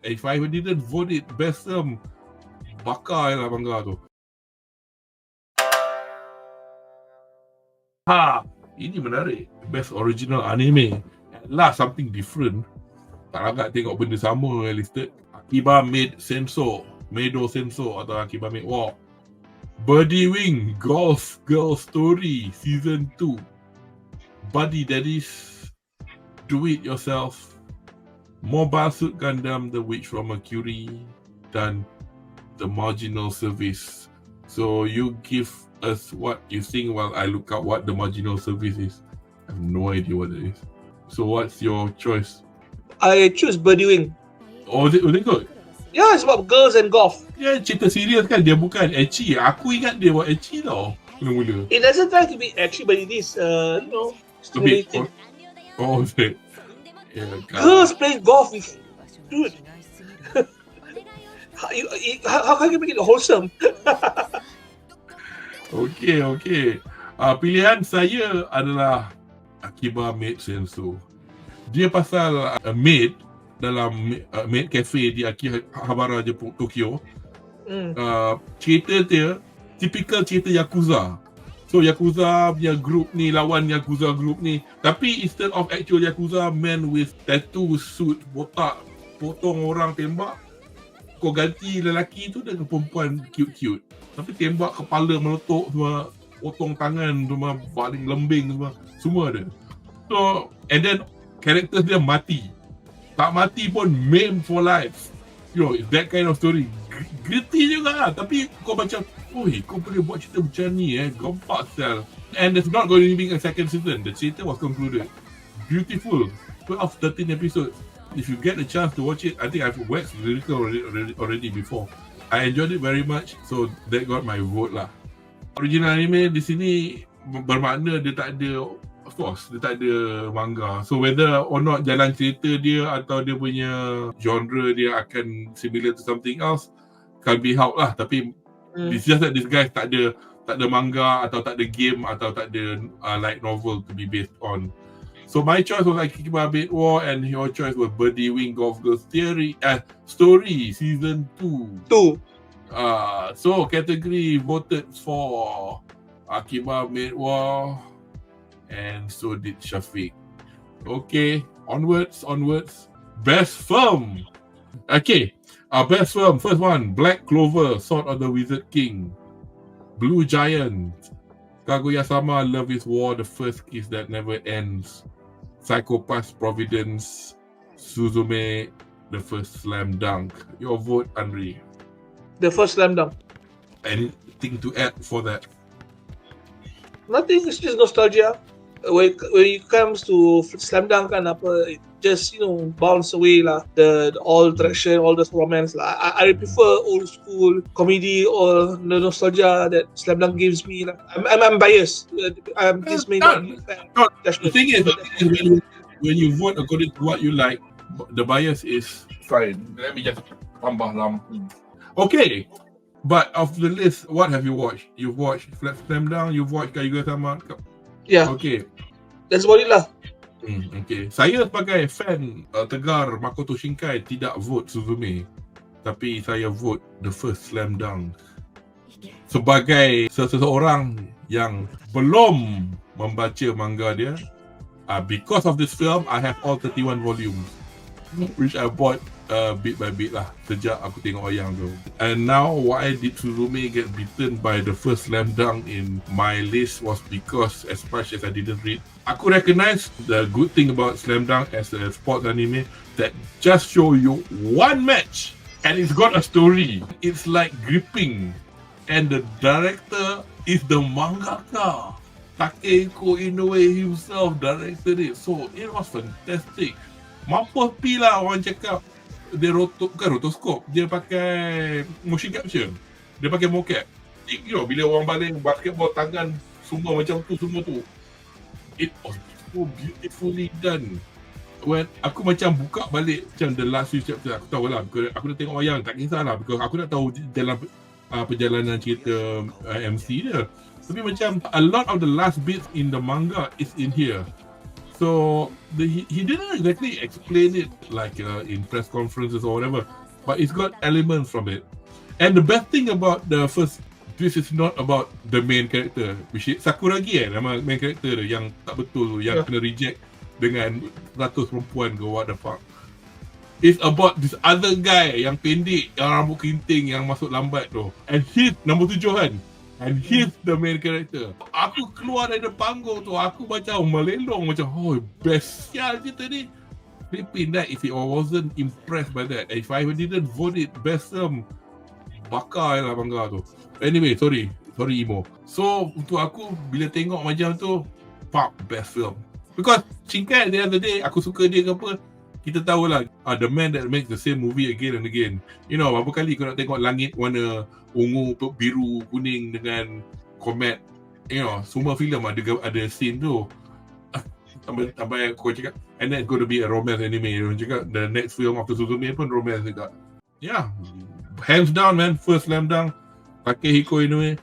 If I didn't vote it best film, bakar lah manga tu. Ini menarik. Best original anime. At last, something different. Tak agak tengok benda sama yang listed. Akiba made Senso, Medo Senso atau Akiba made War. Birdie Wing, Golf Girl Story Season 2. Buddy Daddies, Do It Yourself, Mobile Suit Gundam, The Witch from Mercury, dan The Marginal Service. So you give us what you think while I look up what The Marginal Service is. I have no idea what it is. So what's your choice? I choose Birdie Wing. Oh, was it good? Yeah, it's about girls and golf. Ya, cerita serius kan, dia bukan ecchi. Aku ingat dia buat ecchi tau mula-mula. It doesn't try to be actually, but it is, stimulating. Oh, is it? Yeah, Girls playing golf with dude. How can you make it wholesome? Okay. Pilihan saya adalah Akiba Maid Senso. Dia pasal maid dalam maid cafe di Akihabara, Jepun, Tokyo. Cerita dia typical cerita Yakuza. So Yakuza punya group ni lawan Yakuza group ni, tapi instead of actual Yakuza man with tattoo, suit, botak, potong orang, tembak, kau ganti lelaki tu dengan perempuan cute-cute, tapi tembak kepala meletup semua, potong tangan semua, baling lembing semua ada. So and then character dia mati, tak mati pun maimed for life. You know, that kind of story. Gritty juga lah, tapi kau macam, oi, kau boleh buat cerita macam ni gompak sel. And there's not going to be a second season. The cerita was concluded. Beautiful. 12-13 episodes. If you get a chance to watch it, I think I've watched lyrical already before. I enjoyed it very much, so that got my vote lah. Original anime di sini bermakna dia tak ada, of course, dia tak ada manga. So whether or not jalan cerita dia atau dia punya genre dia akan similar to something else, can be helped lah. Tapi it's just that this guy tak ada manga atau tak ada game atau tak ada light novel to be based on. So my choice was Akiba Maid War, and your choice was Birdie Wing Golf Girls Story Season 2. So category voted for Akiba Maid War, and so did Shafiq. Okay, onwards. Best film. Okay, best film. First one, Black Clover, Sword of the Wizard King. Blue Giant, Kaguya-sama, Love is War, The First Kiss That Never Ends. Psychopath Providence, Suzume, The First Slam Dunk. Your vote, Anri. The First Slam Dunk. Anything to add for that? Nothing, it's just nostalgia. When it comes to Slam Dunk kan apa, it just bounce away lah. The all attraction, all the romance lah. I prefer old school comedy or the nostalgia that Slam Dunk gives me lah. I'm biased. This may not be fair. The thing is when you vote according to what you like, the bias is fine. Let me just tambah lampu. Okay. But of the list, what have you watched? You've watched Slam Dunk, you've watched Kaguya-sama. Yeah. Okay. That's about it lah. Okay. Saya sebagai fan tegar Makoto Shinkai tidak vote Suzume, tapi saya vote The First Slam Dunk. Sebagai seseorang yang belum membaca manga dia, because of this film, I have all 31 volumes, which I bought bit by bit lah sejak aku tengok wayang tu. And now why did Suzume get beaten by The First Slam Dunk in my list was because as much as I didn't read, aku recognize the good thing about Slam Dunk as a sports anime that just show you one match and it's got a story. It's like gripping, and the director is the mangaka. Takeko Inoue himself directed it, so it was fantastic. Mampus pi lah orang cakap dia bukan rotoskop, dia pakai motion capture, dia pakai mocap. Bila orang baling basketball tangan semua macam tu, semua tu, it was so beautifully done. When aku macam buka balik macam the last few chapter, aku tahu lah, aku dah tengok wayang, tak kisahlah, because aku nak tahu dalam perjalanan cerita MC dia. Tapi macam a lot of the last bits in the manga is in here. So he didn't exactly explain it like in press conferences or whatever, but it's got elements from it. And the best thing about the first, this is not about the main character, which is Sakuragi nama main character dia yang tak betul tu, yang kena reject dengan 100 perempuan ke what the fuck. It's about this other guy yang pendek, yang rambut kerinting, yang masuk lambat tu. And he's nombor 7 kan. And he's the main character. Aku keluar dari panggung tu, aku macam melelong macam, oh best sial cerita ni. Flipping that if I wasn't impressed by that. If I didn't vote it best film, bakar lah bangga tu. Anyway, sorry Imo. So untuk aku bila tengok macam tu, fuck, best film. Because Shinkai at the end of the day, aku suka dia ke apa, kita tahulah the man that makes the same movie again and again. You know, berapa kali kau nak tengok langit warna ungu, biru, kuning dengan komet. You know, semua filem ada scene tu. Sampai kau cakap, and then it's going to be a romance anime. Orang cakap the next film after Suzume pun romance juga. Yeah, hands down man, first slam dunk Takehiko Inoue.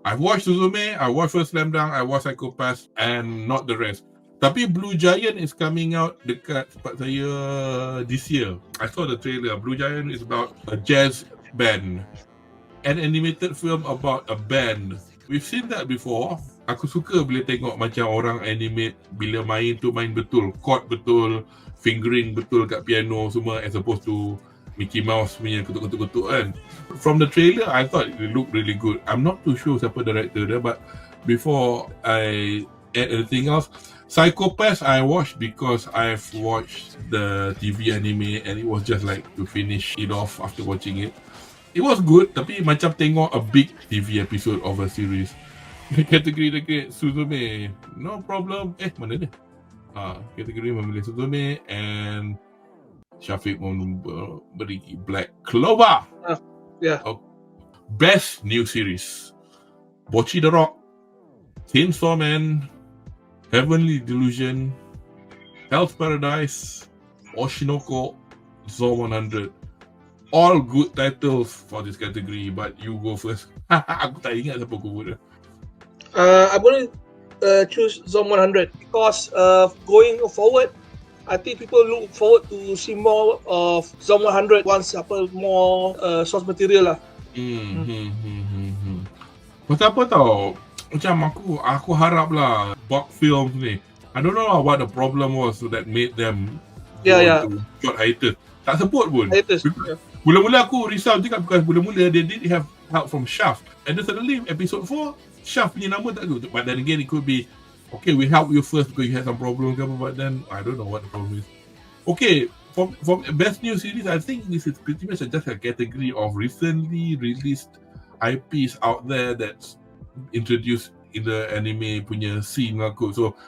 I've watched Suzume, I watched first slam dunk, I watched Psycho Pass, and not the rest. Tapi Blue Giant is coming out dekat tempat saya this year. I saw the trailer. Blue Giant is about a jazz band, an animated film about a band. We've seen that before. Aku suka bila tengok macam orang animate bila main tu main betul, chord betul, fingering betul kat piano semua, as opposed to Mickey Mouse punya ketuk-ketuk kan. From the trailer, I thought it looked really good. I'm not too sure siapa director dia, but before I add anything else, Psycho Pass I watched because I've watched the TV anime and it was just like to finish it off after watching it. It was good, tapi macam tengok a big TV episode of a series. Kategori dekat Suzume, no problem. Mana dia? Kategori memilih Suzume and Syafiq memberi Black Clover. Yeah. Best new series: Bocchi the Rock, Chainsaw Man, Heavenly Delusion, Hell's Paradise, Oshinoko, Zone 100. All good titles for this category, but you go first. Aku tak ingat siapa aku vote. I'm going to choose Zone 100 because going forward, I think people look forward to see more of Zone 100 once more source material lah. Pasal apa tau? Macam aku harap lah Bok Films ni, I don't know what the problem was that made them short hiatus. Tak sebut pun. Mula-mula aku risau juga because mula-mula they did have help from Shaft, and then suddenly episode 4 Shaft punya nama tak good. But then again it could be okay, we help you first because you had some problems, but then I don't know what the problem is. Okay, for best new series, I think this is pretty much just a category of recently released IPs out there that's introduced in the anime punya scene lah kot. So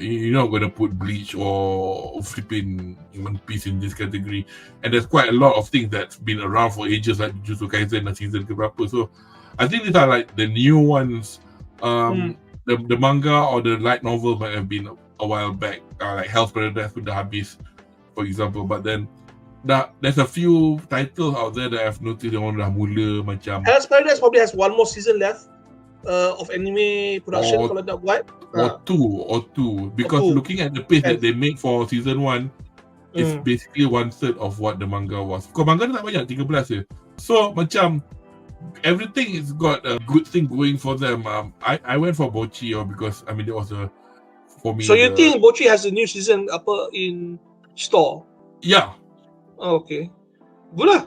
you're not gonna put Bleach or flipping One Piece in this category. And there's quite a lot of things that's been around for ages, like Jujutsu Kaisen season keberapa. So I think these are like the new ones. The manga or the light novel might have been a while back, like Hell's Paradise pun dah habis, for example. But then there's a few titles out there that I've noticed orang dah mula macam Hell's Paradise probably has one more season left of anime production kalau nak buat. Or two. Because looking at the pace that they make for season 1, it's basically 1/3 of what the manga was. Kau manga tak banyak, 13 je. So macam everything has got a good thing going for them. I went for Bocchi because I mean it was for me. So you think Bocchi has a new season in store? Yeah. Oh, okay. Good lah.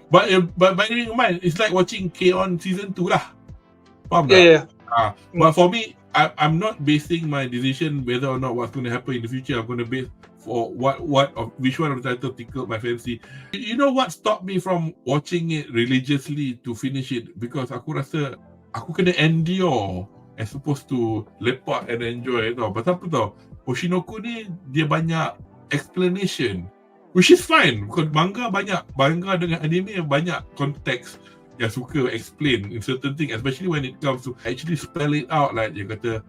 But bearing in mind, it's like watching Calon season 2 lah. Faham tak? Yeah. But for me, I'm not basing my decision whether or not what's going to happen in the future. I'm going to base for which one of the title tickled my fancy. You know what stopped me from watching it religiously to finish it? Because aku rasa aku kena endure as opposed to lepak and enjoy tau. Pasal apa tau? Oshinoko ni dia banyak explanation, which is fine. Because manga dengan anime banyak konteks yang suka explain in certain thing, especially when it comes to actually spell it out. Like dia kata,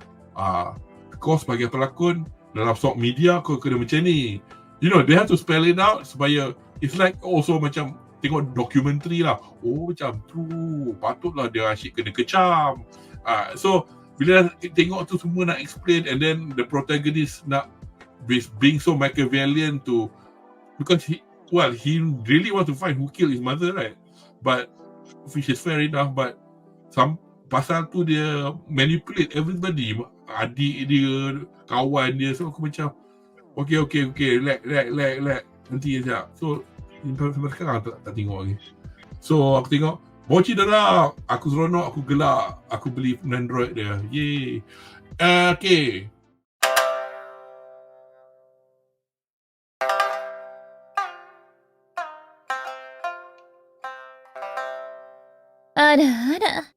kau sebagai pelakon dalam sok media kau kena macam ni. You know, they have to spell it out supaya it's like also macam tengok documentary lah. Oh macam tu, patutlah dia asyik kena kecam. So Bila tengok tu semua nak explain, and then the protagonist nak being so Machiavellian to, because he really want to find who killed his mother, right? But which is fair enough, but pasal tu dia manipulate everybody, adik dia, kawan dia. So aku macam okay, relax, nanti sekejap. So sampai sekarang tak tengok lagi. So aku tengok Mochi darah, aku seronok, aku gelak, aku beli Android dia. Yay. Okay. Adalah.